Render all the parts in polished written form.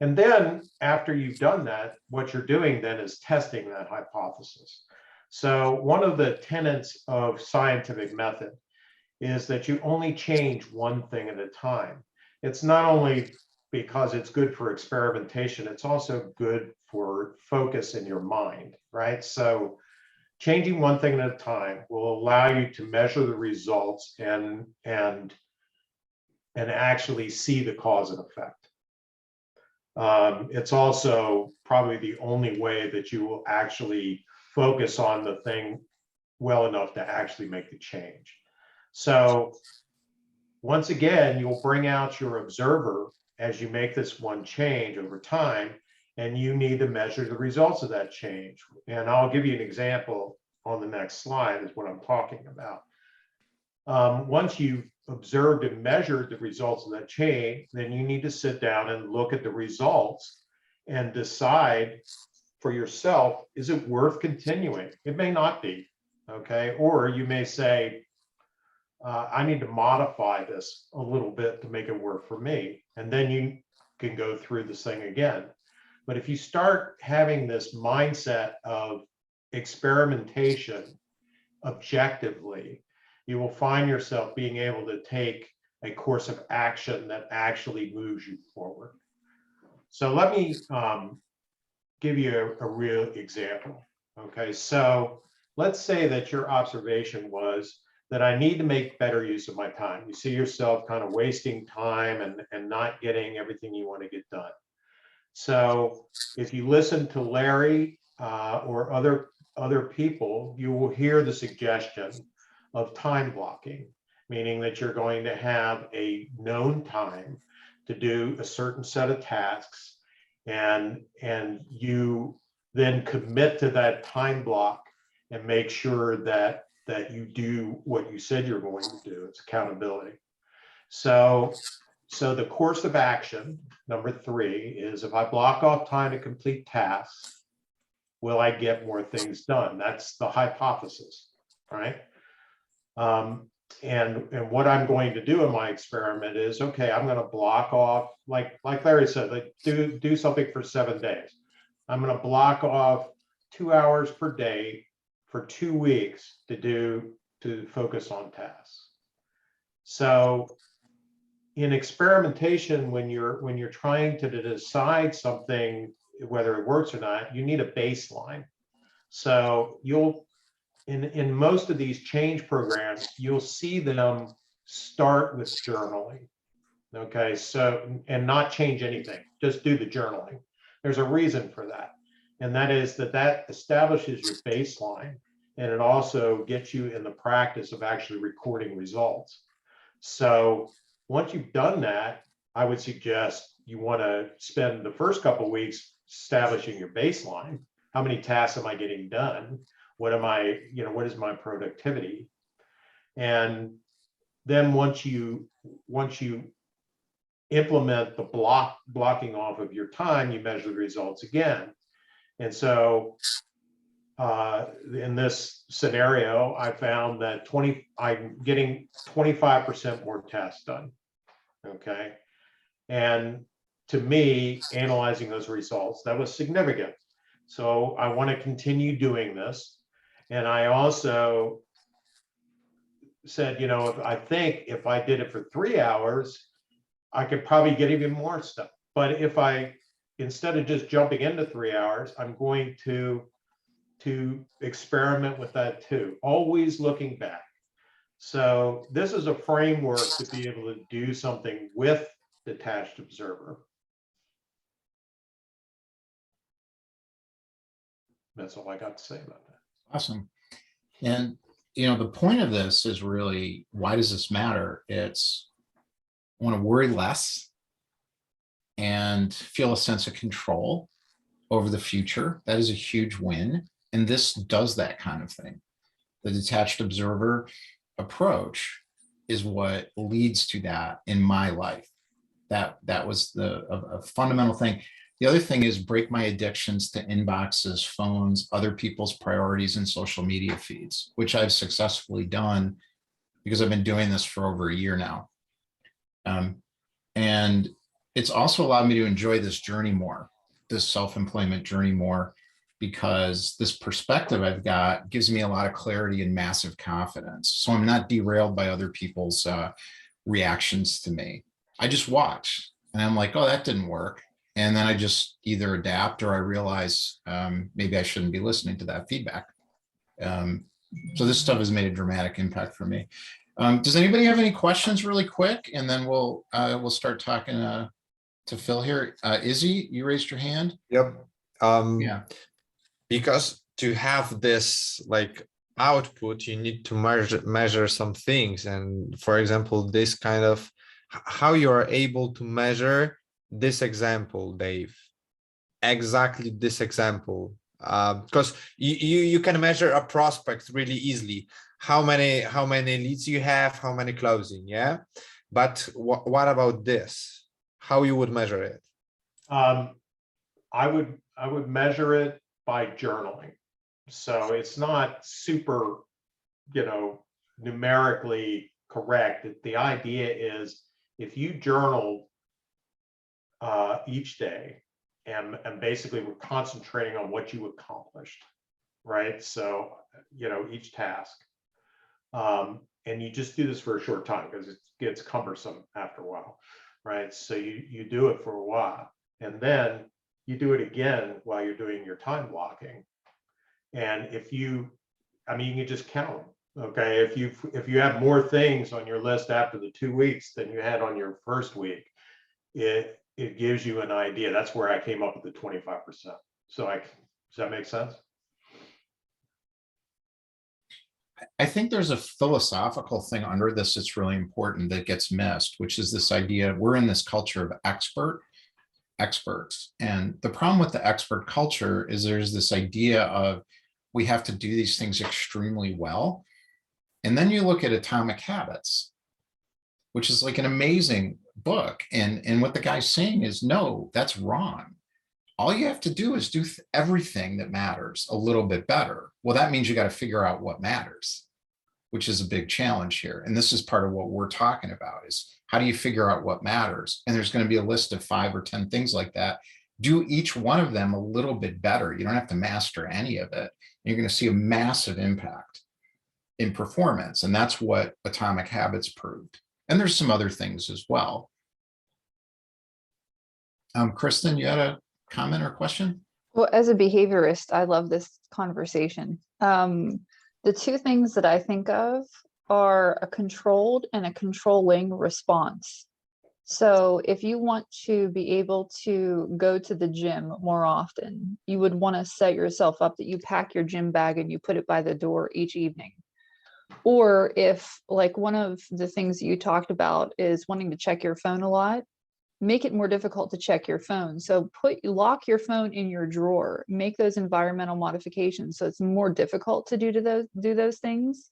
And then after you've done that, what you're doing then is testing that hypothesis. So one of the tenets of scientific method is that you only change one thing at a time. It's not only because it's good for experimentation, it's also good for focus in your mind, right? So changing one thing at a time will allow you to measure the results and actually see the cause and effect. It's also probably the only way that you will actually focus on the thing well enough to actually make the change. So once again, you'll bring out your observer as you make this one change over time, and you need to measure the results of that change. And I'll give you an example on the next slide is what I'm talking about. Once you've observed and measured the results of that change, then you need to sit down and look at the results and decide for yourself, is it worth continuing? It may not be, okay? Or you may say, I need to modify this a little bit to make it work for me. And then you can go through this thing again. But if you start having this mindset of experimentation objectively, you will find yourself being able to take a course of action that actually moves you forward. So let me give you a real example. Okay, so let's say that your observation was that I need to make better use of my time. You see yourself kind of wasting time and not getting everything you want to get done. So if you listen to Larry or other people, you will hear the suggestion of time blocking, meaning that you're going to have a known time to do a certain set of tasks, and you then commit to that time block and make sure that you do what you said you're going to do. It's accountability. So the course of action, number 3, is if I block off time to complete tasks, will I get more things done? That's the hypothesis, right? And what I'm going to do in my experiment is, okay, I'm going to block off, like Larry said, like do something for 7 days. I'm going to block off 2 hours per day for 2 weeks to focus on tasks. So in experimentation, when you're trying to decide something, whether it works or not, you need a baseline. So in most of these change programs, you'll see them start with journaling. Okay, so, and not change anything, just do the journaling. There's a reason for that. And that is that establishes your baseline, and it also gets you in the practice of actually recording results. So once you've done that, I would suggest you want to spend the first couple of weeks establishing your baseline. How many tasks am I getting done? What is my productivity? And then once you implement the blocking off of your time, you measure the results again. And so in this scenario, I found that I'm getting 25% more tasks done. Okay. And to me, analyzing those results, that was significant. So I want to continue doing this. And I also said, I think if I did it for 3 hours, I could probably get even more stuff. But if instead of just jumping into 3 hours, I'm going to experiment with that too, always looking back. So this is a framework to be able to do something with detached observer. That's all I got to say about that. Awesome. And, the point of this is really, why does this matter? It's, I want to worry less and feel a sense of control over the future. That is a huge win. And this does that kind of thing. The detached observer approach is what leads to that in my life. That was a fundamental thing. The other thing is break my addictions to inboxes, phones, other people's priorities, and social media feeds, which I've successfully done because I've been doing this for over a year now. And it's also allowed me to enjoy this journey more, this self-employment journey more, because this perspective I've got gives me a lot of clarity and massive confidence. So I'm not derailed by other people's reactions to me. I just watch and I'm like, oh, that didn't work. And then I just either adapt or I realize maybe I shouldn't be listening to that feedback. So this stuff has made a dramatic impact for me. Does anybody have any questions really quick? And then we'll start talking to Phil here. Izzy, you raised your hand. Yep. Yeah. Because to have this like output, you need to measure some things. And for example, this kind of how you are able to measure this example, Dave, exactly this example, because you can measure a prospect really easily. How many leads you have, how many closing, yeah. But what about this? How you would measure it? I would measure it by journaling. So it's not super, numerically correct. The idea is if you journal each day and basically we're concentrating on what you accomplished, right? So, each task. And you just do this for a short time because it gets cumbersome after a while, right? So you do it for a while and then you do it again while you're doing your time blocking. And you can just count them. Okay, if you have more things on your list after the 2 weeks than you had on your first week, it gives you an idea. That's where I came up with the 25%. So does that make sense? I think there's a philosophical thing under this that's really important that gets missed, which is this idea we're in this culture of experts. And the problem with the expert culture is there's this idea of we have to do these things extremely well. And then you look at Atomic Habits, which is like an amazing book. And what the guy's saying is, no, that's wrong. All you have to do is do everything that matters a little bit better. Well, that means you got to figure out what matters, which is a big challenge here. And this is part of what we're talking about is how do you figure out what matters? And there's going to be a list of 5 or 10 things like that. Do each one of them a little bit better. You don't have to master any of it. You're going to see a massive impact in performance. And that's what Atomic Habits proved. And there's some other things as well. Kristen, you had a comment or question? Well, as a behaviorist, I love this conversation. The two things that I think of are a controlled and a controlling response. So if you want to be able to go to the gym more often, you would want to set yourself up that you pack your gym bag and you put it by the door each evening. Or if, like, one of the things you talked about is wanting to check your phone a lot, make it more difficult to check your phone. So lock your phone in your drawer, make those environmental modifications so it's more difficult to do those things.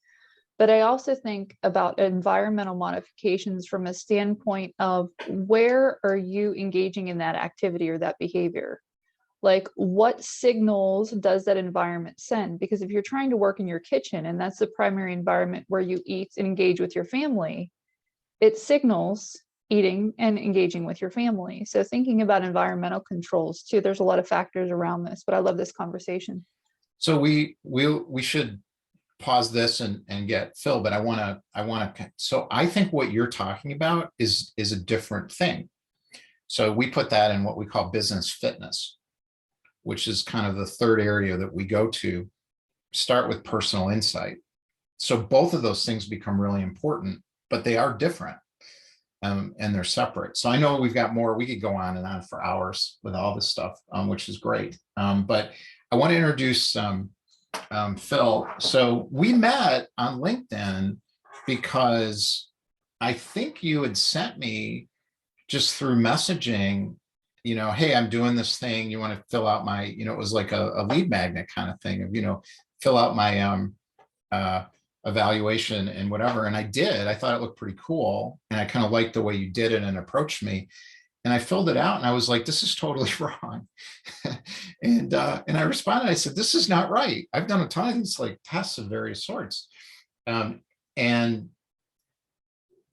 But I also think about environmental modifications from a standpoint of where are you engaging in that activity or that behavior? Like, what signals does that environment send? Because if you're trying to work in your kitchen and that's the primary environment where you eat and engage with your family, it signals eating and engaging with your family. So thinking about environmental controls too, there's a lot of factors around this, but I love this conversation. So we should pause this and get Phil, but I want to, so I think what you're talking about is a different thing. So we put that in what we call business fitness, which is kind of the third area that we go to, start with personal insight. So both of those things become really important, but they are different. And they're separate. So I know we've got more, we could go on and on for hours with all this stuff, which is great. But I want to introduce Phil. So we met on LinkedIn because I think you had sent me just through messaging, hey, I'm doing this thing. You want to fill out my, it was like a lead magnet kind of thing of, fill out my evaluation and whatever. And I did. I thought it looked pretty cool. And I kind of liked the way you did it and approached me. And I filled it out and I was like, this is totally wrong. and I responded, I said, this is not right. I've done a ton of these like tests of various sorts. And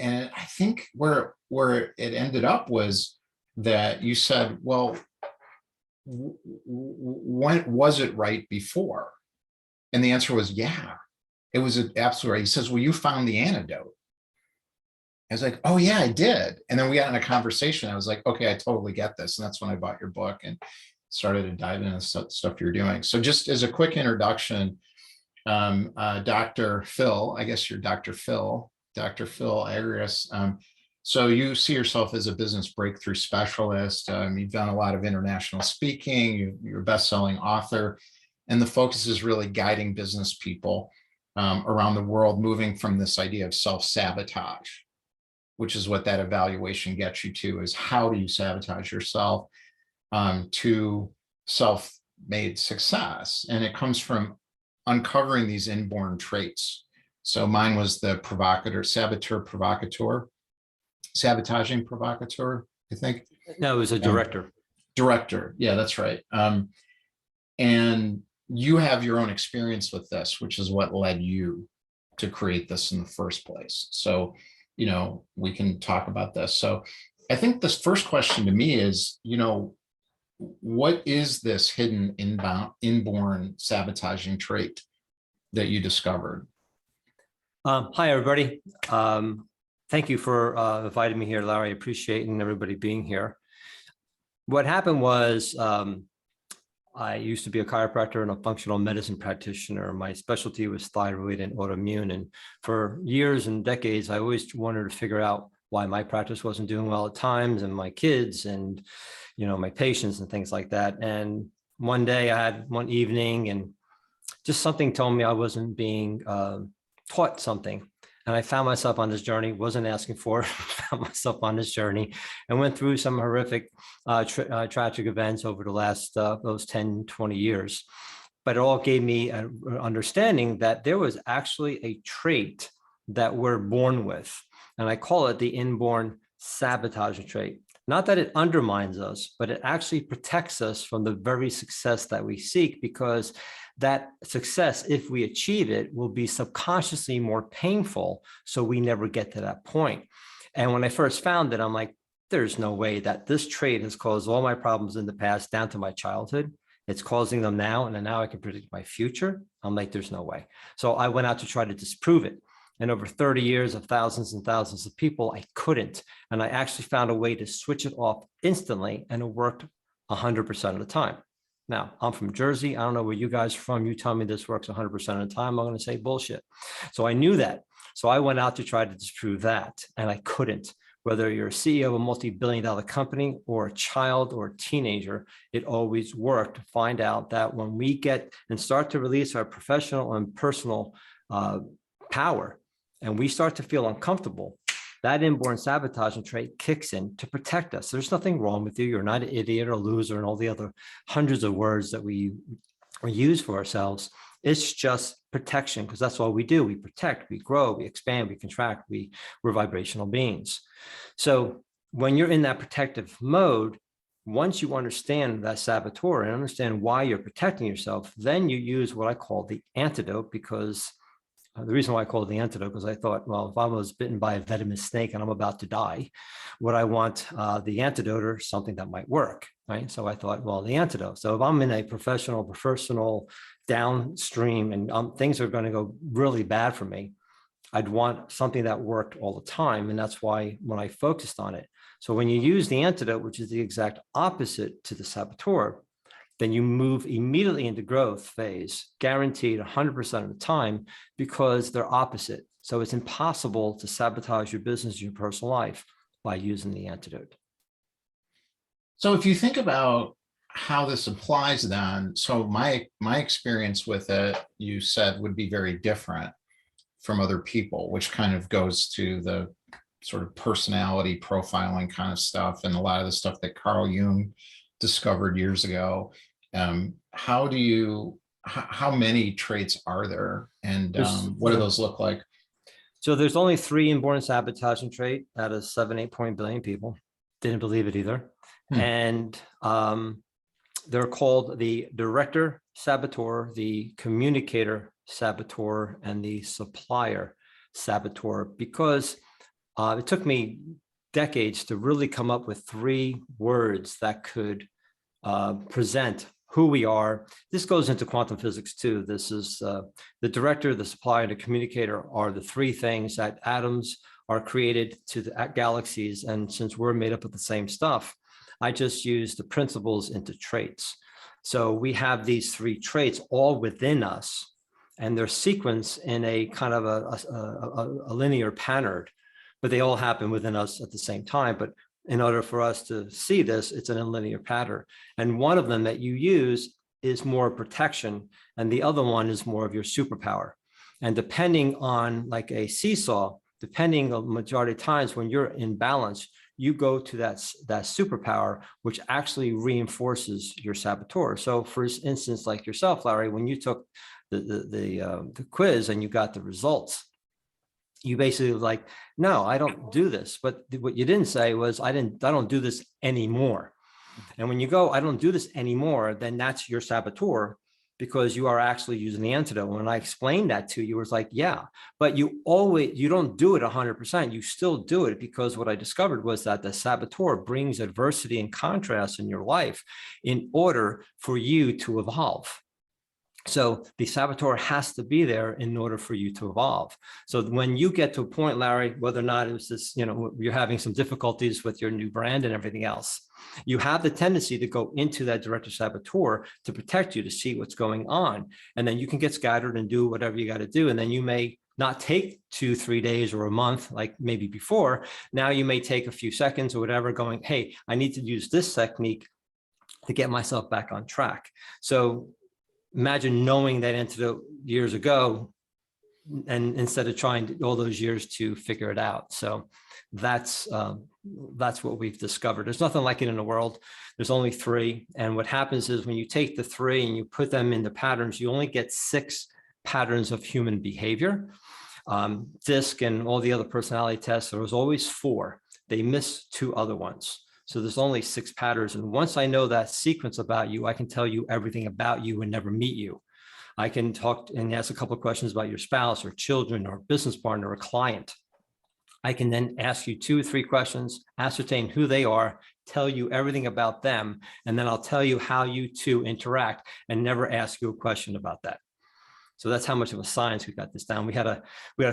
I think where it ended up was that you said, well, when was it right before? And the answer was, yeah, it was absolutely right. He says, well, you found the antidote. I was like, oh yeah, I did. And then we got in a conversation. I was like, okay, I totally get this. And that's when I bought your book and started to dive into stuff you're doing. So just as a quick introduction, Dr. Phil, I guess you're Dr. Phil Agrios. So you see yourself as a business breakthrough specialist. You've done a lot of international speaking. You're a best-selling author, and the focus is really guiding business people around the world, moving from this idea of self-sabotage, which is what that evaluation gets you to, is how do you sabotage yourself, to self-made success. And it comes from uncovering these inborn traits. So mine was the sabotaging provocateur, I think. No, it was a director. Director, yeah, that's right. And you have your own experience with this, which is what led you to create this in the first place. So, you know, we can talk about this. So I think this first question to me is, you know, what is this hidden inborn sabotaging trait that you discovered? Hi, everybody. Thank you for inviting me here, Larry. I appreciate and everybody being here. What happened was I used to be a chiropractor and a functional medicine practitioner. My specialty was thyroid and autoimmune. And for years and decades, I always wanted to figure out why my practice wasn't doing well at times, and my kids and, you know, my patients and things like that. And one day I had one evening and just something told me I wasn't being taught something. And I found myself on this journey, wasn't asking for it, found myself on this journey and went through some horrific, tragic events over the last, those 10, 20 years. But it all gave me an understanding that there was actually a trait that we're born with. And I call it the inborn sabotaging trait. Not that it undermines us, but it actually protects us from the very success that we seek, because that success, if we achieve it, will be subconsciously more painful. So we never get to that point. And when I first found it, I'm like, there's no way that this trait has caused all my problems in the past down to my childhood. It's causing them now. And then now I can predict my future. I'm like, there's no way. So I went out to try to disprove it. And over 30 years of thousands and thousands of people, I couldn't. And I actually found a way to switch it off instantly. And it worked 100% of the time. Now, I'm from Jersey. I don't know where you guys are from. You tell me this works 100% of the time, I'm going to say bullshit. So I knew that. So I went out to try to disprove that, and I couldn't. Whether you're a CEO of a multi-billion-dollar company or a child or a teenager, it always worked to find out that when we get and start to release our professional and personal power, and we start to feel uncomfortable, that inborn sabotaging trait kicks in to protect us. There's nothing wrong with you. You're not an idiot or a loser and all the other hundreds of words that we use for ourselves. It's just protection, because that's all we do. We protect, we grow, we expand, we contract, we're vibrational beings. So when you're in that protective mode, once you understand that saboteur and understand why you're protecting yourself, then you use what I call the antidote, because the reason why I call it the antidote, because I thought, well, if I was bitten by a venomous snake and I'm about to die, would I want the antidote or something that might work, right? So I thought, well, the antidote. So if I'm in a professional downstream and things are going to go really bad for me, I'd want something that worked all the time. And that's why when I focused on it. So when you use the antidote, which is the exact opposite to the saboteur, then you move immediately into growth phase, guaranteed 100% of the time, because they're opposite. So it's impossible to sabotage your business, your personal life by using the antidote. So if you think about how this applies then, so my experience with it, you said, would be very different from other people, which kind of goes to the sort of personality profiling kind of stuff and a lot of the stuff that Carl Jung discovered years ago. How many traits are there, and what do those look like? So there's only 3 inborn sabotaging trait out of 7-8 billion people. Didn't believe it either. And they're called the Director Saboteur, the Communicator Saboteur, and the Supplier Saboteur, because it took me decades to really come up with 3 words that could present who we are. This goes into quantum physics too. This is the director, the supplier, and the communicator are the 3 things that atoms are created to the galaxies. And since we're made up of the same stuff, I just use the principles into traits. So we have these 3 traits all within us, and they're sequenced in a kind of a linear pattern, but they all happen within us at the same time. But in order for us to see this, it's in a linear pattern. And one of them that you use is more protection, and the other one is more of your superpower. And depending on, like a seesaw, depending on the majority of times when you're in balance, you go to that superpower, which actually reinforces your saboteur. So for instance, like yourself, Larry, when you took the quiz and you got the results, you basically were like, no, I don't do this. But what you didn't say was, I don't do this anymore. And when you go, I don't do this anymore, then that's your saboteur, because you are actually using the antidote. When I explained that to you, it was like, yeah, but you don't do it 100%. You still do it, because what I discovered was that the saboteur brings adversity and contrast in your life in order for you to evolve. So the saboteur has to be there in order for you to evolve. So when you get to a point, Larry, whether or not it was this, you're having some difficulties with your new brand and everything else, you have the tendency to go into that director saboteur to protect you, to see what's going on. And then you can get scattered and do whatever you got to do. And then you may not take 2-3 days or a month, like maybe before. Now you may take a few seconds or whatever, going, hey, I need to use this technique to get myself back on track. So imagine knowing that antidote years ago, and instead of trying all those years to figure it out. So that's what we've discovered. There's nothing like it in the world. There's only 3. And what happens is when you take the 3 and you put them into patterns, you only get 6 patterns of human behavior. DISC and all the other personality tests, there was always 4. They missed 2 other ones. So there's only 6 patterns. And once I know that sequence about you, I can tell you everything about you and never meet you. I can talk and ask a couple of questions about your spouse or children or business partner or client. I can then ask you 2 or 3 questions, ascertain who they are, tell you everything about them, and then I'll tell you how you 2 interact and never ask you a question about that. So that's how much of a science we got this down. We had a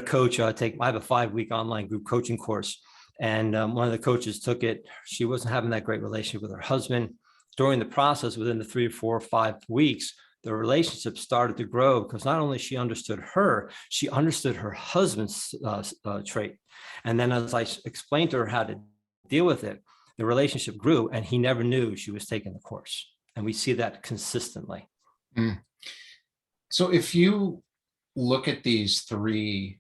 coach I have a 5-week online group coaching course. And one of the coaches took it. She wasn't having that great relationship with her husband. During the process, within the 3 or 4 or 5 weeks, the relationship started to grow, because not only she understood her, she understood her husband's trait. And then as I explained to her how to deal with it, the relationship grew, and he never knew she was taking the course. And we see that consistently. Mm. So if you look at these 3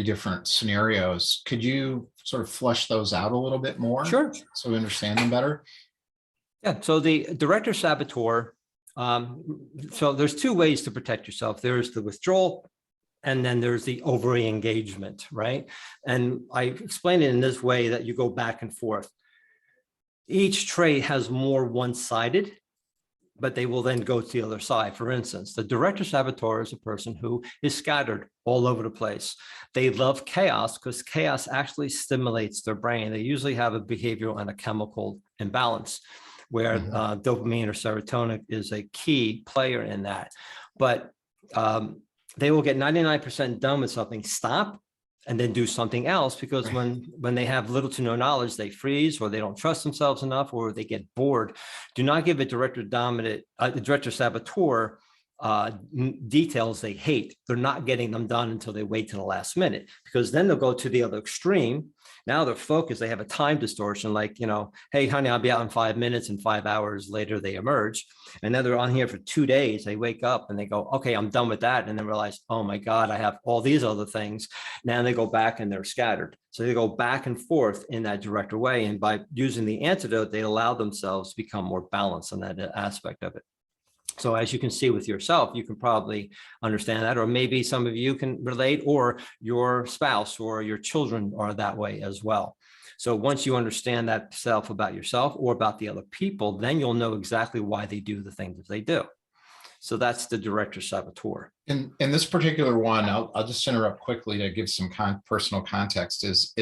different scenarios, could you sort of flesh those out a little bit more? Sure. So we understand them better? Yeah. So the director saboteur, so there's 2 ways to protect yourself. There's the withdrawal, and then there's the over-engagement, right? And I explain it in this way, that you go back and forth. Each trait has more one-sided, but they will then go to the other side. For instance, the director saboteur is a person who is scattered all over the place. They love chaos, because chaos actually stimulates their brain. They usually have a behavioral and a chemical imbalance, where dopamine or serotonin is a key player in that. But they will get 99% done with something, stop, and then do something else, because when they have little to no knowledge, they freeze, or they don't trust themselves enough, or they get bored. Do not give a director saboteur details they hate. They're not getting them done until they wait to the last minute, because then they'll go to the other extreme. Now they're focused. They have a time distortion, like, hey, honey, I'll be out in 5 minutes, and 5 hours later they emerge. And then they're on here for 2 days. They wake up and they go, okay, I'm done with that. And then realize, oh my God, I have all these other things. Now they go back and they're scattered. So they go back and forth in that director way. And by using the antidote, they allow themselves to become more balanced in that aspect of it. So as you can see with yourself, you can probably understand that, or maybe some of you can relate, or your spouse or your children are that way as well. So once you understand that self about yourself or about the other people, then you'll know exactly why they do the things that they do. So that's the director saboteur. In this particular one, I'll just interrupt quickly to give some personal context. Is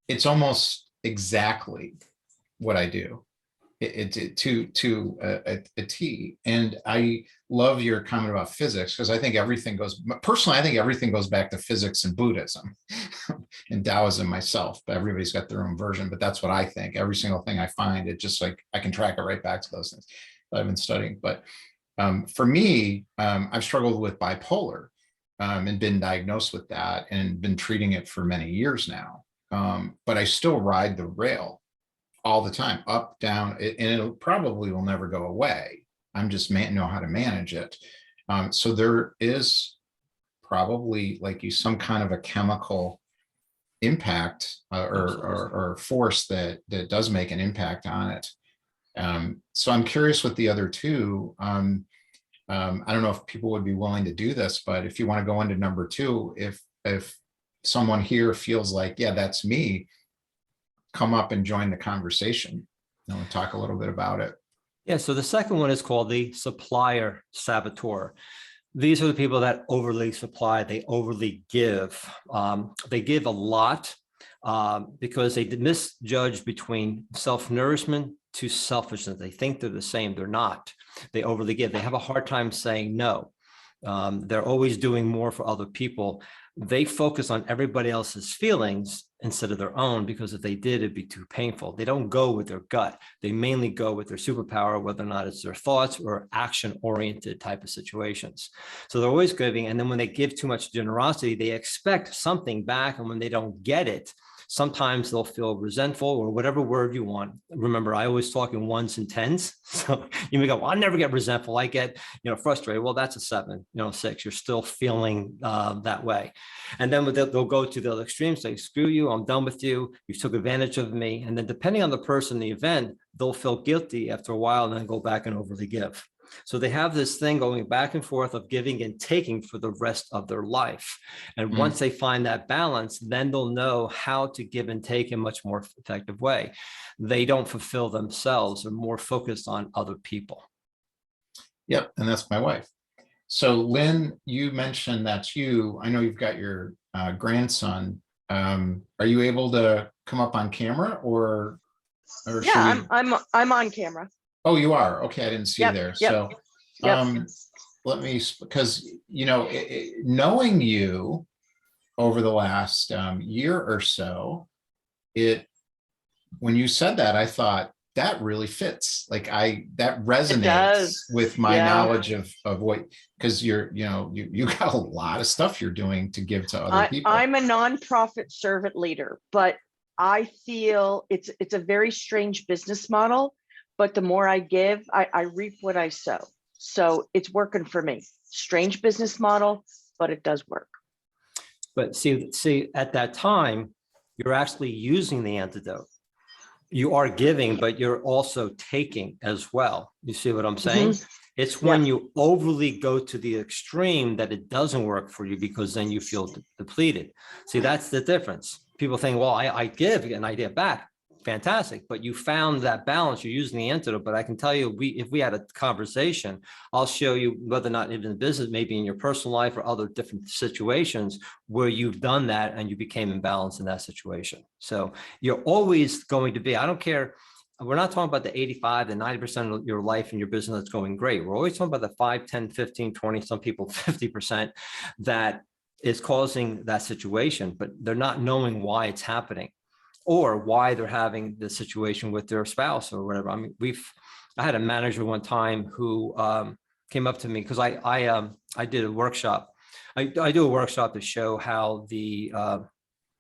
it's almost exactly what I do. It to a T. And I love your comment about physics, because I think everything goes, personally, I think everything goes back to physics and Buddhism and Taoism myself, but everybody's got their own version. But that's what I think. Every single thing I find, it just like I can track it right back to those things that I've been studying. But for me, I've struggled with bipolar and been diagnosed with that and been treating it for many years now. But I still ride the rail all the time, up, down, and it probably will never go away. I'm just know how to manage it. So there is probably, like you, some kind of a chemical impact or force that does make an impact on it. So I'm curious with the other two. I don't know if people would be willing to do this, but if you want to go into number two, if someone here feels like, yeah, that's me, come up and join the conversation. And talk a little bit about it. Yeah, so the second one is called the Supplier Saboteur. These are the people that overly supply, they overly give. They give a lot because they misjudge between self-nourishment to selfishness. They think they're the same, they're not. They overly give. They have a hard time saying no. They're always doing more for other people. They focus on everybody else's feelings instead of their own, because if they did, it'd be too painful. They don't go with their gut. They mainly go with their superpower, whether or not it's their thoughts or action-oriented type of situations. So they're always giving. And then when they give too much generosity, they expect something back. And when they don't get it, sometimes they'll feel resentful, or whatever word you want. Remember, I always talk in ones and tens. So you may go, well, I never get resentful. I get, frustrated. Well, that's a 7, 6. You're still feeling that way. And then they'll go to the other extremes, say, screw you, I'm done with you. You took advantage of me. And then depending on the person, the event, they'll feel guilty after a while and then go back and overly give. So they have this thing going back and forth of giving and taking for the rest of their life. And once they find that balance, then they'll know how to give and take in a much more effective way. They don't fulfill themselves. They're more focused on other people. Yep. And that's my wife. So Lynn, you mentioned that's you. I know you've got your grandson. Are you able to come up on camera or yeah, I'm on camera. Oh, you are? Okay, I didn't see there. Yep, So let me, because, knowing you over the last year or so, when you said that, I thought that really fits. Like that resonates with my knowledge of what, because you got a lot of stuff you're doing to give to other people. I'm a nonprofit servant leader, but I feel it's a very strange business model. But the more I give, I reap what I sow. So it's working for me. Strange business model, but it does work. But see, at that time, you're actually using the antidote. You are giving, but you're also taking as well. You see what I'm saying? It's when you overly go to the extreme that it doesn't work for you, because then you feel depleted. See, that's the difference. People think, well, I give and I get back. Fantastic, but you found that balance. You're using the antidote. But I can tell you, if we had a conversation, I'll show you whether or not even in business, maybe in your personal life or other different situations where you've done that and you became imbalanced in that situation. So you're always going to be, I don't care. We're not talking about the 85 and 90% of your life and your business that's going great. We're always talking about the 5, 10, 15, 20, some people 50% that is causing that situation, but they're not knowing why it's happening, or why they're having the situation with their spouse or whatever. I mean, I had a manager one time who came up to me, because I did a workshop. I do a workshop to show how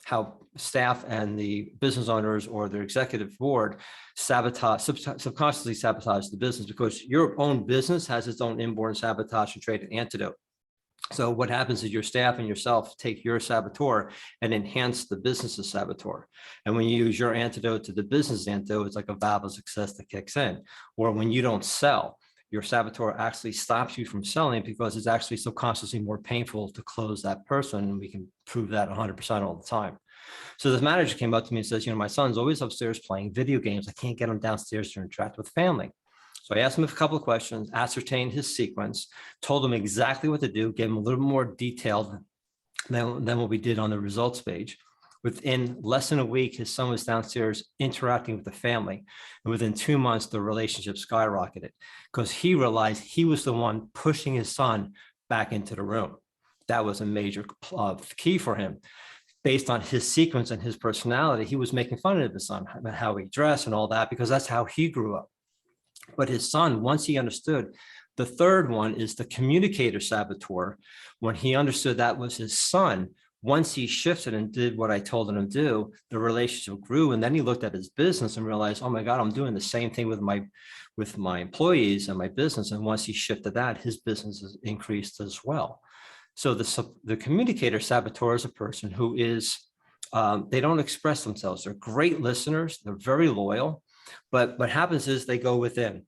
how staff and the business owners or their executive board subconsciously sabotage the business, because your own business has its own inborn sabotaging trait and antidote. So what happens is your staff and yourself take your saboteur and enhance the business's saboteur. And when you use your antidote to the business antidote, it's like a valve of success that kicks in. Or when you don't sell, your saboteur actually stops you from selling, because it's actually subconsciously more painful to close that person. And we can prove that 100% all the time. So this manager came up to me and says, my son's always upstairs playing video games. I can't get him downstairs to interact with family. So I asked him a couple of questions, ascertained his sequence, told him exactly what to do, gave him a little more detailed than what we did on the results page. Within less than a week, his son was downstairs interacting with the family. And within 2 months, the relationship skyrocketed because he realized he was the one pushing his son back into the room. That was a major key for him. Based on his sequence and his personality, he was making fun of his son, how he dressed and all that, because that's how he grew up. But his son, once he understood, the third one is the communicator saboteur. When he understood that was his son, once he shifted and did what I told him to do, the relationship grew. And then he looked at his business and realized, oh my God, I'm doing the same thing with my employees and my business. And once he shifted that, his business has increased as well. So the communicator saboteur is a person who is, they don't express themselves. They're great listeners. They're very loyal. But what happens is they go within.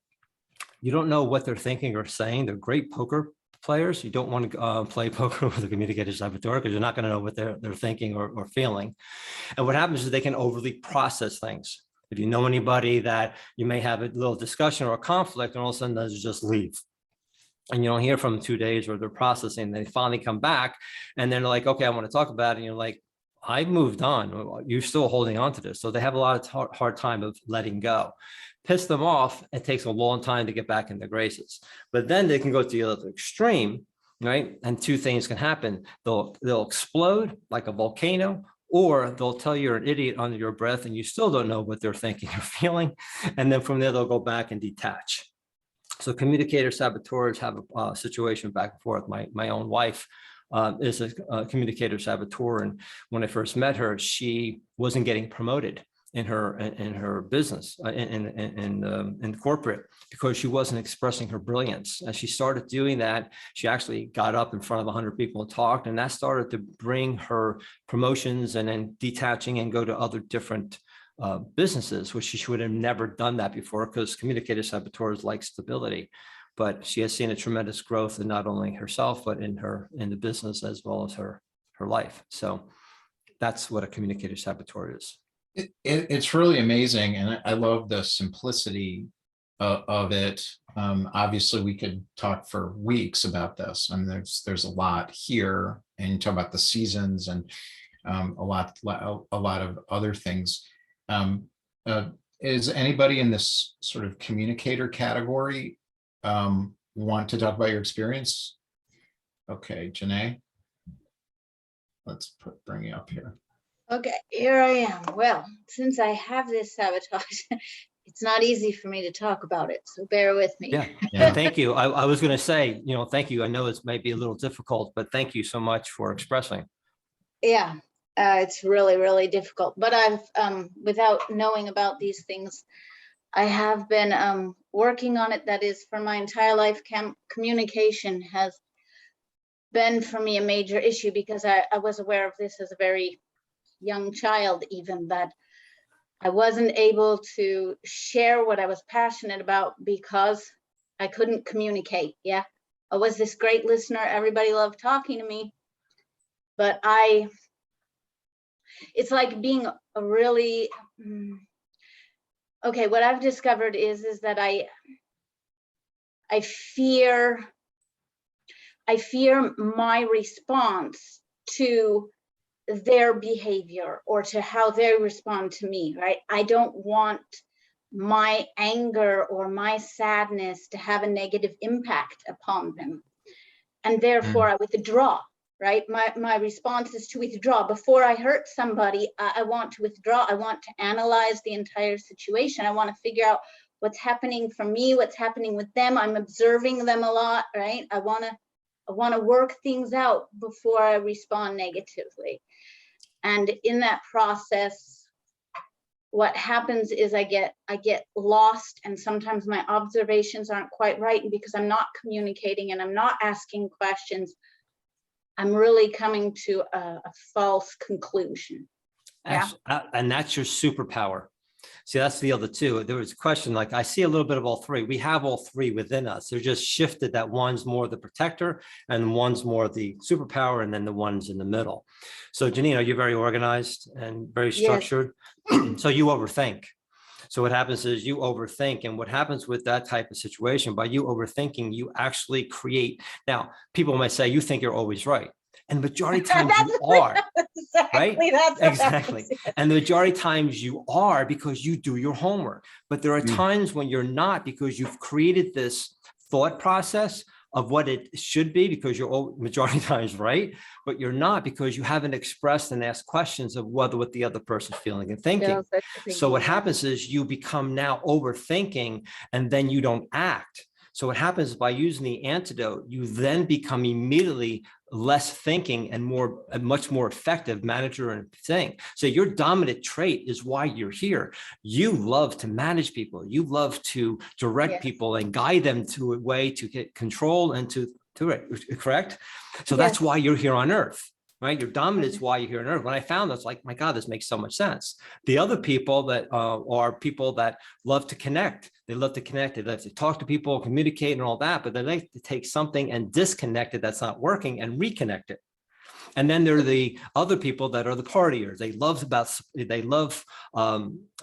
You don't know what they're thinking or saying. They're great poker players. You don't want to play poker with a communicator saboteur because you're not going to know what they're thinking or feeling. And what happens is they can overly process things. If you know anybody that you may have a little discussion or a conflict, and all of a sudden they just leave. And you don't hear from them 2 days, or they're processing. They finally come back and then they're like, okay, I want to talk about it. And you're like, I moved on. You're still holding on to this. So they have a lot of hard time of letting go. Piss them off. It takes a long time to get back in their graces. But then they can go to the other extreme, right? And two things can happen. They'll explode like a volcano, or they'll tell you're an idiot under your breath and you still don't know what they're thinking or feeling. And then from there, they'll go back and detach. So communicator saboteurs have a situation back and forth. My own wife is a communicator saboteur, and when I first met her, she wasn't getting promoted in her business in corporate because she wasn't expressing her brilliance. As she started doing that, she actually got up in front of 100 people and talked, and that started to bring her promotions and then detaching and go to other different businesses, which she would have never done that before because communicator saboteurs like stability. But she has seen a tremendous growth in not only herself, but in the business as well as her life. So that's what a communicator saboteur is. It's really amazing. And I love the simplicity of it. Obviously, we could talk for weeks about this. I mean, there's a lot here, and you talk about the seasons and a lot of other things. Is anybody in this sort of communicator category want to talk about your experience? Okay, Janae, let's bring you up here. Okay, here I am. Well, since I have this sabotage, it's not easy for me to talk about it, so bear with me. Yeah. Thank you. I was going to say, thank you. I know it's maybe a little difficult, but thank you so much for expressing. Yeah, it's really, really difficult. But I've, without knowing about these things, I have been working on it. That is, for my entire life, communication has been for me a major issue because I was aware of this as a very young child, even, that I wasn't able to share what I was passionate about because I couldn't communicate. Yeah, I was this great listener. Everybody loved talking to me, but it's like being a really, okay, what I've discovered is that I fear my response to their behavior or to how they respond to me, right? I don't want my anger or my sadness to have a negative impact upon them. And therefore I withdraw, right? My response is to withdraw. Before I hurt somebody, I want to withdraw. I want to analyze the entire situation. I want to figure out what's happening for me, what's happening with them. I'm observing them a lot, right? I want to work things out before I respond negatively. And in that process, what happens is I get lost, and sometimes my observations aren't quite right. And because I'm not communicating and I'm not asking questions, I'm really coming to a false conclusion. Yeah. And that's your superpower. See, that's the other two. There was a question, like, I see a little bit of all three. We have all three within us. They're just shifted that one's more the protector and one's more the superpower, and then the one's in the middle. So Janina, you're very organized and very structured. Yes. So you overthink. So what happens is you overthink, and what happens with that type of situation, by you overthinking, you actually create. Now, people might say, you think you're always right. And the majority of times you are. Exactly, that's what Exactly. happens. And the majority of times you are because you do your homework. But there are times when you're not, because you've created this thought process of what it should be, because you're all majority of times right, but you're not, because you haven't expressed and asked questions of what the other person's feeling and thinking. Feels like you're So what thinking, yeah. happens is you become now overthinking, and then you don't act. So what happens is, by using the antidote, you then become immediately less thinking and a much more effective manager and thing. So your dominant trait is why you're here. You love to manage people. You love to direct Yes. people and guide them to a way to get control and to it, correct? So that's Yes. why you're here on earth, right? Your dominance is why you're here on earth. When I found this, like, my God, this makes so much sense. The other people that are people that love to connect. They love to connect. They love to talk to people, communicate and all that, but they like to take something and disconnect it that's not working and reconnect it. And then there are the other people that are the partiers. They love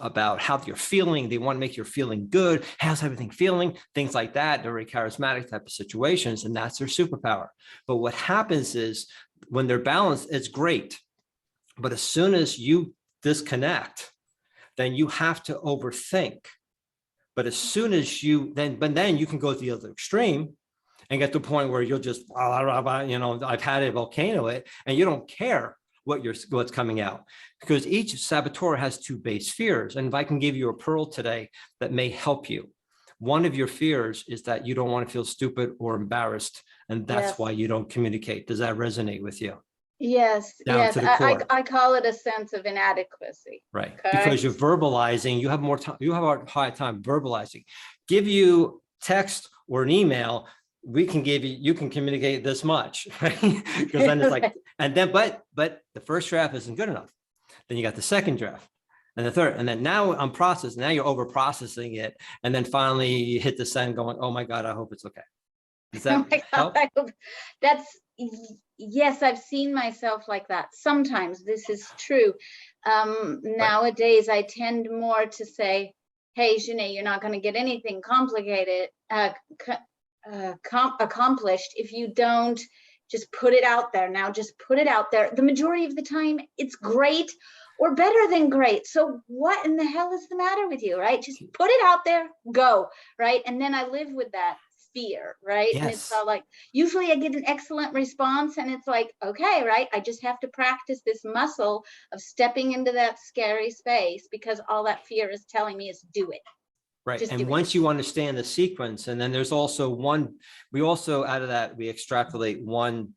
about how you're feeling. They want to make your feeling good. How's everything feeling? Things like that. They're very charismatic type of situations, and that's their superpower. But what happens is, when they're balanced, it's great. But as soon as you disconnect, then you have to overthink. But as soon as then you can go to the other extreme and get to a point where you'll just, I've had a volcano it, and you don't care what's coming out, because each saboteur has two base fears. And if I can give you a pearl today that may help you, one of your fears is that you don't want to feel stupid or embarrassed, and that's Yes. why you don't communicate. Does that resonate with you? Yes, Down yes. to the core. I call it a sense of inadequacy. Right, Correct. because you're verbalizing, you have more time, you have a hard time verbalizing. Give you text or an email, we can give you, you can communicate this much, right? Because then it's like, and then, but the first draft isn't good enough. Then you got the second draft and the third, and then now I'm processing, now you're over processing it. And then finally you hit the send going, oh my God, I hope it's okay. Does Oh that my help? God, I hope- That's, yes, I've seen myself like that. Sometimes this is true. Nowadays, I tend more to say, hey, Janae, you're not going to get anything complicated, accomplished if you don't just put it out there. Now, just put it out there. The majority of the time, it's great or better than great. So what in the hell is the matter with you, right? Just put it out there, go, right? And then I live with that fear, right? And it's Yes. all like, usually I get an excellent response, and it's like, okay, right? I just have to practice this muscle of stepping into that scary space, because all that fear is telling me is do it. Right. Just do And it. once you understand the sequence, and then there's also we also out of that, we extrapolate one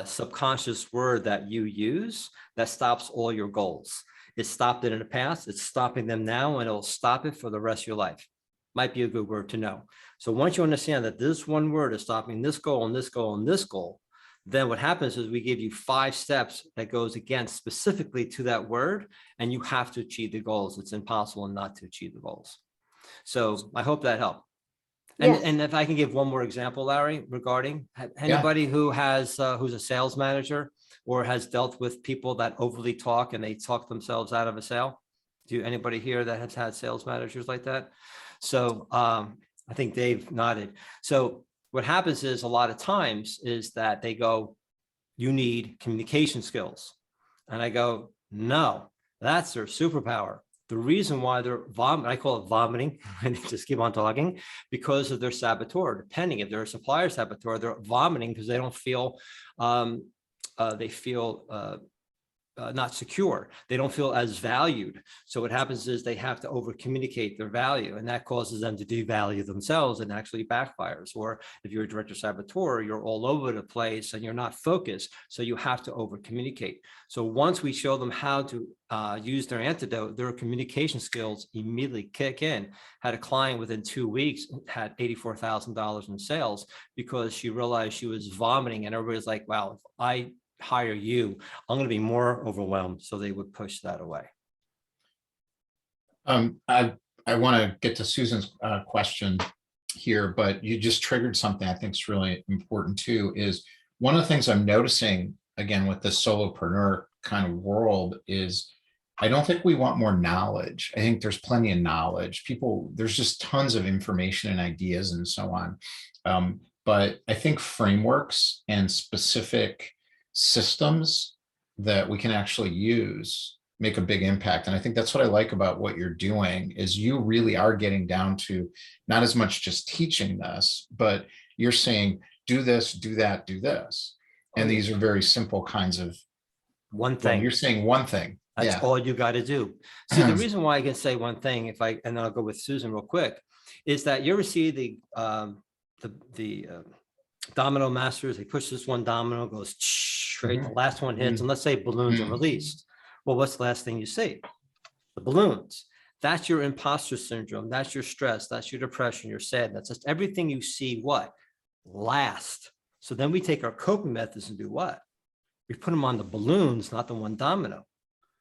subconscious word that you use that stops all your goals. It stopped it in the past, it's stopping them now, and it'll stop it for the rest of your life. Might be a good word to know. So once you understand that this one word is stopping this goal and this goal and this goal, then what happens is we give you 5 steps that goes against specifically to that word, and you have to achieve the goals. It's impossible not to achieve the goals. So I hope that helped. And, Yes. and if I can give one more example, Larry, regarding anybody who has who's a sales manager or has dealt with people that overly talk and they talk themselves out of a sale. Do anybody here that has had sales managers like that? So I think Dave nodded. So what happens is a lot of times is that they go, you need communication skills. And I go, no, that's their superpower. The reason why they're I call it vomiting, and they just keep on talking, because of their saboteur. Depending if they're a supplier saboteur, they're vomiting because they don't feel, not secure. They don't feel as valued. So what happens is they have to over communicate their value, and that causes them to devalue themselves and actually backfires. Or if you're a director saboteur, you're all over the place and you're not focused. So you have to over communicate. So once we show them how to use their antidote, their communication skills immediately kick in. Had a client within 2 weeks had $84,000 in sales because she realized she was vomiting, and everybody's like, wow, if I hire you, I'm going to be more overwhelmed. So they would push that away. I want to get to Susan's question here, but you just triggered something I think is really important too, is one of the things I'm noticing again with the solopreneur kind of world is I don't think we want more knowledge. I think there's plenty of knowledge. There's just tons of information and ideas and so on. But I think frameworks and specific systems that we can actually use make a big impact. And I think that's what I like about what you're doing is you really are getting down to not as much just teaching this, but you're saying, do this, do that, do this. And these are very simple kinds of, One well, thing. you're saying one thing. That's Yeah. all you got to do. See, the reason why I can say one thing, and then I'll go with Susan real quick, is that you ever see the domino masters? They push this one domino, goes straight. The last one hits, and let's say balloons are released. Well, what's the last thing you see? The balloons. That's your imposter syndrome. That's your stress. That's your depression. Your sadness. That's everything you see. What last? So then we take our coping methods and do what? We put them on the balloons, not the one domino.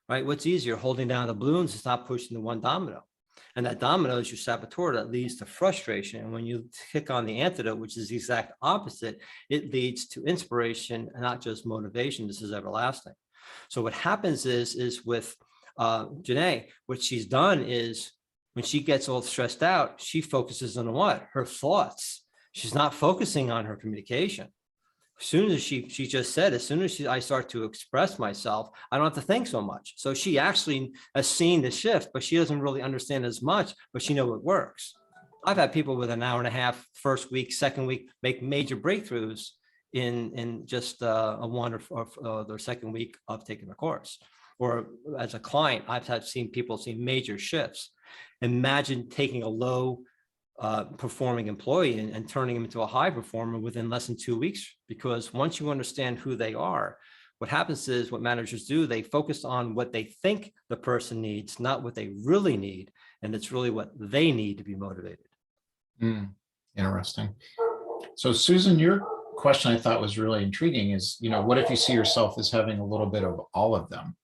Right? What's easier, holding down the balloons is not pushing the one domino. And that domino is your saboteur that leads to frustration. And when you click on the antidote, which is the exact opposite, it leads to inspiration and not just motivation. This is everlasting. So what happens is with Janae, what she's done is when she gets all stressed out, she focuses on what? Her thoughts. She's not focusing on her communication. As soon as she just said, as soon as I start to express myself, I don't have to think so much. So she actually has seen the shift, but she doesn't really understand as much, but she knows it works. I've had people with an hour and a half, first week, second week, make major breakthroughs in just a one or their second week of taking the course. Or as a client, seen people see major shifts. Imagine taking a low performing employee and turning them into a high performer within less than 2 weeks. Because once you understand who they are, what happens is what managers do, they focus on what they think the person needs, not what they really need. And it's really what they need to be motivated. Interesting. So Susan, your question I thought was really intriguing is, what if you see yourself as having a little bit of all of them?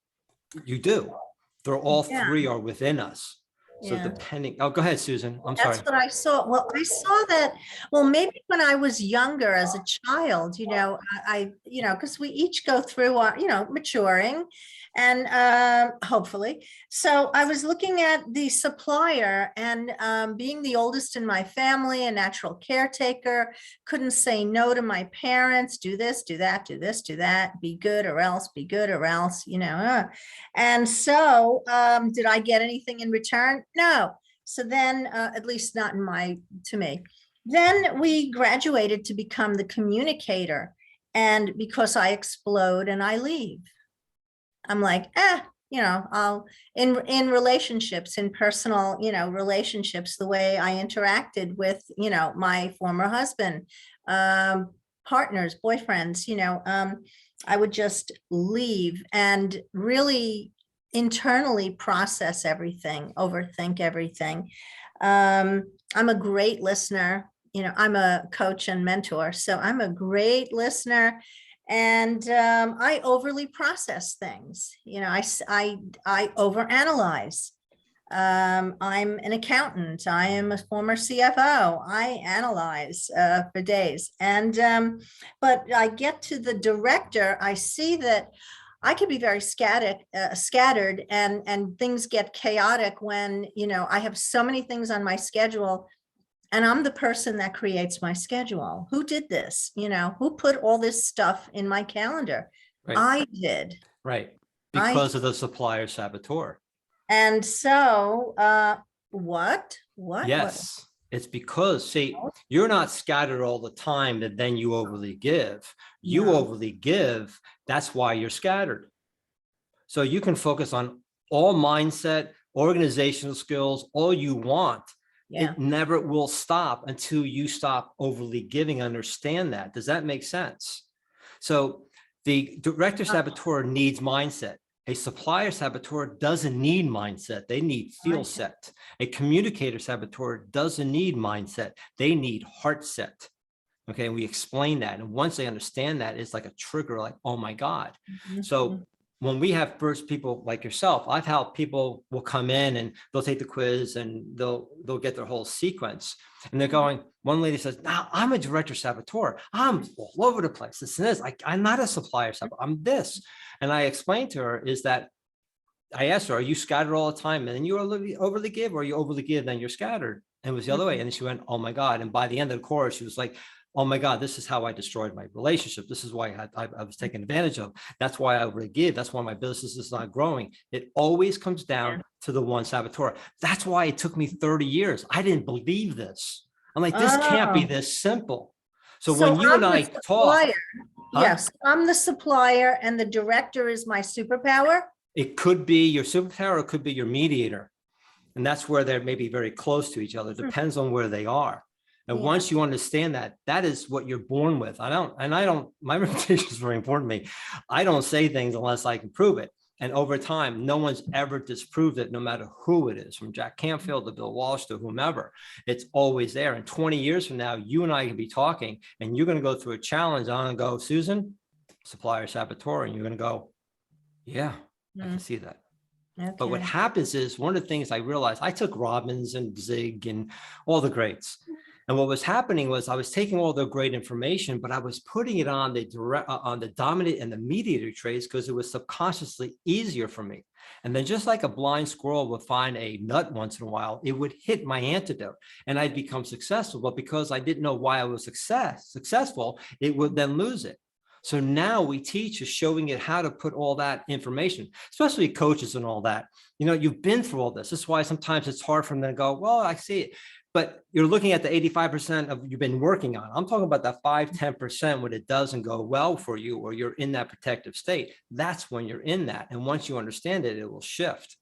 You do. They're all Yeah. three are within us. So Yeah. depending, oh, go ahead, Susan. I'm sorry. That's what I saw. Well, I saw that, well, maybe when I was younger as a child, because we each go through our, maturing and hopefully. So I was looking at the supplier and being the oldest in my family, a natural caretaker, couldn't say no to my parents, do this, do that, do this, do that, be good or else, be good or else, And so did I get anything in return? No. So then, at least not to me. Then we graduated to become the communicator. And because I explode and I leave, I'm like, I'll in relationships, in personal, relationships, the way I interacted with, my former husband, partners, boyfriends, I would just leave and really internally process everything, overthink everything. I'm a great listener. I'm a coach and mentor, so I'm a great listener. And I overly process things. I overanalyze. I'm an accountant. I am a former CFO. I analyze for days. And but I get to the director, I see that I can be very scattered and things get chaotic when, I have so many things on my schedule. And I'm the person that creates my schedule. Who did this? Who put all this stuff in my calendar? Right. I did. Right. Because of the supplier saboteur. And so, what? Yes. It's because, see, you're not scattered all the time that then you overly give. You overly give. That's why you're scattered. So you can focus on all mindset, organizational skills, all you want. Yeah. It never will stop until you stop overly giving. Understand that. Does that make sense? So the director saboteur needs mindset. A supplier saboteur doesn't need mindset. They need feel set. A communicator saboteur doesn't need mindset. They need heart set. Okay. And we explain that. And once they understand that, it's like a trigger, like, oh my God. So when we have first people like yourself, I've helped people will come in and they'll take the quiz and they'll get their whole sequence. And they're going, one lady says, now I'm a director saboteur. I'm all over the place. This and this. I'm not a supplier saboteur. I'm this. And I explained to her is that I asked her, are you scattered all the time? And then you overly give, or you overly give, then you're scattered. And it was the other way. And then she went, oh my God. And by the end of the course, she was like, oh my God, this is how I destroyed my relationship. This is why I was taken advantage of. That's why I forgive. That's why my business is not growing. It always comes down to the one saboteur. That's why it took me 30 years. I didn't believe this. I'm like, this can't be Oh. this simple. So So when you I'm and the I talk, supplier. Huh? Yes, I'm the supplier and the director is my superpower. it could be your superpower, it could be your mediator. And that's where they're maybe very close to each other. It depends on where they are. And Yeah. once you understand that, that is what you're born with. My reputation is very important to me. I don't say things unless I can prove it. And over time, no one's ever disproved it, no matter who it is, from Jack Canfield to Bill Walsh to whomever. It's always there. And 20 years from now, you and I can be talking and you're going to go through a challenge. I'm going to go, Susan, Supplier Saboteur. And you're going to go, yeah, I can see that. But what Okay. happens is, one of the things I realized, I took Robbins and Zig and all the greats. And what was happening was I was taking all the great information, but I was putting it on the dominant and the mediator traits because it was subconsciously easier for me. And then just like a blind squirrel would find a nut once in a while, it would hit my antidote and I'd become successful. But because I didn't know why I was successful, it would then lose it. So now we teach is showing it how to put all that information, especially coaches and all that. You know, you've been through all this. This is why sometimes it's hard for them to go, well, I see it. But you're looking at the 85% of you've been working on. I'm talking about that 5-10% when it doesn't go well for you or you're in that protective state. That's when you're in that. And once you understand it, it will shift.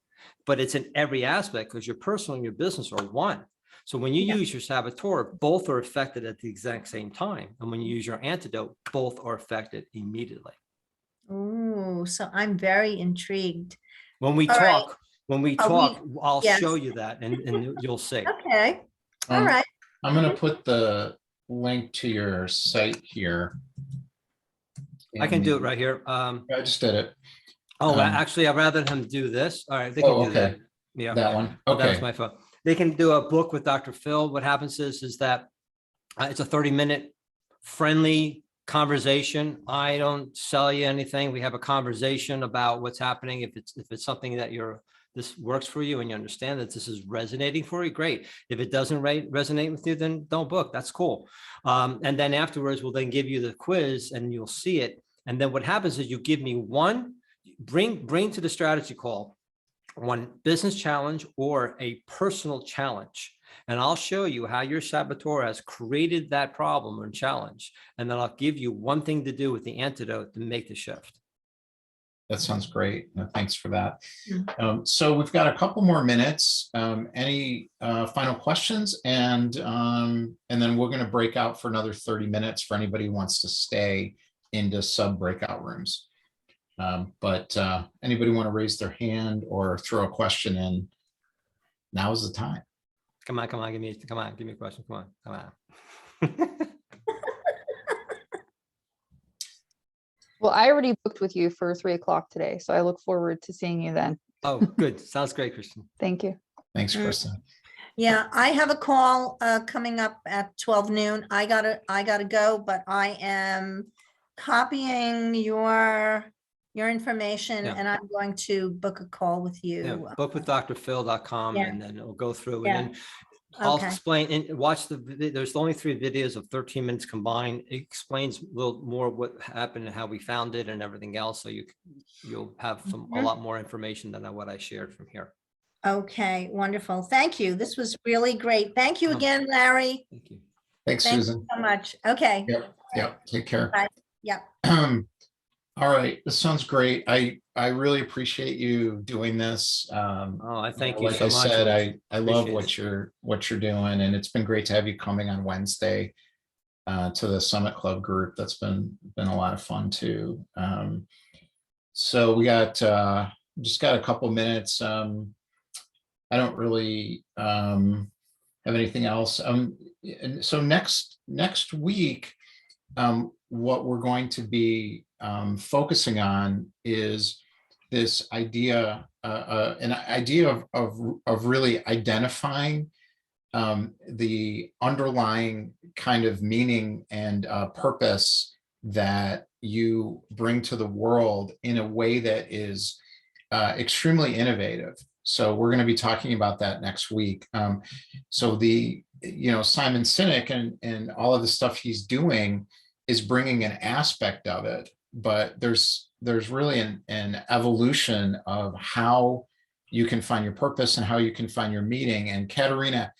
But it's in every aspect because your personal and your business are one. So when you use your saboteur, both are affected at the exact same time. And when you use your antidote, both are affected immediately. Oh, so I'm very intrigued. When we All right. talk, I'll yes. show you that and you'll see. Okay. All right. I'm going to put the link to your site here. I can do it right here. I just did it. Actually, I'd rather him do this. All right, they can do Okay. that. Yeah. That one. That was Okay. my phone. They can do a book with Dr. Phil. What happens is that it's a 30-minute friendly conversation. I don't sell you anything. We have a conversation about what's happening. If it's something that this works for you and you understand that this is resonating for you, great. If it doesn't resonate with you, then don't book. That's cool. And then afterwards, we'll then give you the quiz and you'll see it. And then what happens is you give me bring to the strategy call one business challenge or a personal challenge. And I'll show you how your saboteur has created that problem or challenge. And then I'll give you one thing to do with the antidote to make the shift. That sounds great. Thanks for that. So we've got a couple more minutes. Any final questions? And then we're going to break out for another 30 minutes for anybody who wants to stay into sub breakout rooms. But anybody want to raise their hand or throw a question in? Now is the time. Come on, give me a question. Come on. Well, I already booked with you for 3 o'clock today, so I look forward to seeing you then. Oh, good. Sounds great, Kristen. Thank you. Thanks, Kristen. Yeah, I have a call coming up at 12 noon. I gotta go, but I am copying your information Yeah. and I'm going to book a call with you. Yeah, book-with-drphil.com Yeah. and then it'll go through Yeah. and then I'll Okay. explain and watch there's only 3 videos of 13 minutes combined. It explains a little more what happened and how we found it and everything else. So you'll have a lot more information than what I shared from here. Okay, wonderful. Thank you. This was really great. Thank you Oh. again, Larry. Thank you. Thanks, Thank you Susan. so much. Okay. Yep. Take care. Bye. Yep. All right. This sounds great. I really appreciate you doing this. Oh, I thank you Like so I much. said, I love Appreciate what you're doing, and it's been great to have you coming on Wednesday to the Summit Club group. That's been a lot of fun too. So we got just got a couple minutes. I don't really have anything else. So next week, what we're going to be focusing on is this idea, an idea of really identifying the underlying kind of meaning and purpose that you bring to the world in a way that is extremely innovative. So we're going to be talking about that next week. So you know, Simon Sinek and all of the stuff he's doing is bringing an aspect of it, but there's really an evolution of how you can find your purpose and how you can find your meaning. And Katarina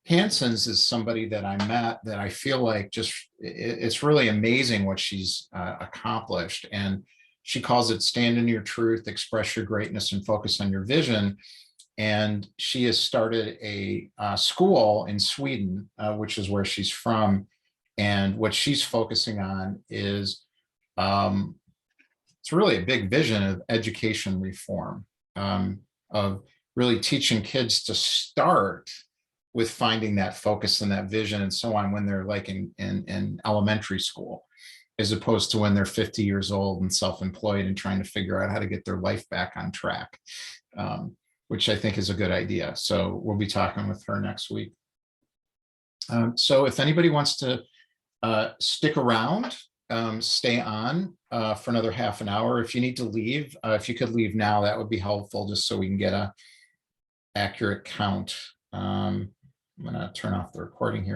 Hansen's is somebody that I met that I feel like just, it's really amazing what she's accomplished. And she calls it stand in your truth, express your greatness, and focus on your vision. And she has started a school in Sweden, which is where she's from. And what she's focusing on is, it's really a big vision of education reform, of really teaching kids to start with finding that focus and that vision and so on when they're like in elementary school, as opposed to when they're 50 years old and self-employed and trying to figure out how to get their life back on track, which I think is a good idea. So we'll be talking with her next week. So if anybody wants to stick around, stay on for another half an hour. If you need to leave, if you could leave now, that would be helpful, just so we can get a accurate count. I'm going to turn off the recording here.